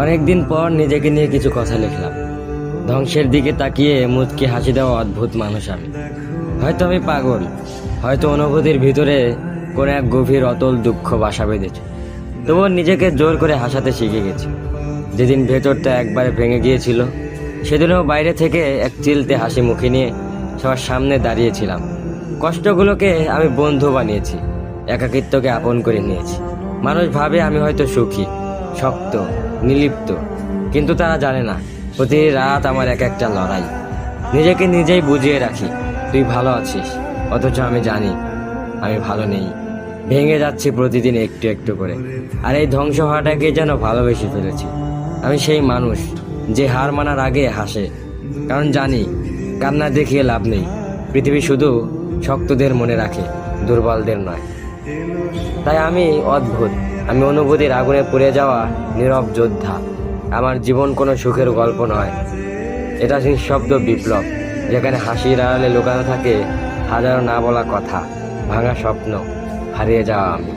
অনেকদিন পর নিজেকে নিয়ে কিছু কথা লিখলাম। ধ্বংসের দিকে তাকিয়ে মুচকি হাসি দেওয়া অদ্ভুত মানুষ আমি। হয়তো আমি পাগল, হয়তো অনুভূতির ভিতরে কোনো এক গভীর অতল দুঃখ বাসা বেঁধেছে। তবুও নিজেকে জোর করে হাসাতে শিখে গেছি। যেদিন ভেতরটা একবারে ভেঙে গিয়েছিল, সেদিনও বাইরে থেকে এক চিলতে হাসি মুখে নিয়ে সবার সামনে দাঁড়িয়েছিলাম। কষ্টগুলোকে আমি বন্ধু বানিয়েছি, একাকিত্বকে আপন করে নিয়েছি। মানুষ ভাবে আমি হয়তো সুখী, শক্ত, নির্লিপ্ত, কিন্তু তারা জানে না প্রতি রাত আমার এক একটা লড়াই। নিজেকে নিজেই বুঝিয়ে রাখি তুই ভালো আছিস, অথচ আমি জানি আমি ভালো নেই। ভেঙে যাচ্ছি প্রতিদিন একটু একটু করে, আর এই ধ্বংস হওয়াটাকে যেন ভালোবেসে ফেলেছি। আমি সেই মানুষ যে হার মানার আগে হাসে, কারণ জানি কান্না দেখিয়ে লাভ নেই। পৃথিবী শুধু শক্তদের মনে রাখে, দুর্বলদের নয়। তাই আমি অদ্ভুত, আমি অনুভূতির আগুনে পুড়ে যাওয়া নীরব যোদ্ধা। আমার জীবন কোনো সুখের গল্প নয়, এটা নিঃশব্দ বিপ্লব, যেখানে হাসির আড়ালে লুকানো থাকে হাজারো না বলা কথা, ভাঙা স্বপ্ন, হারিয়ে যাওয়া আমি।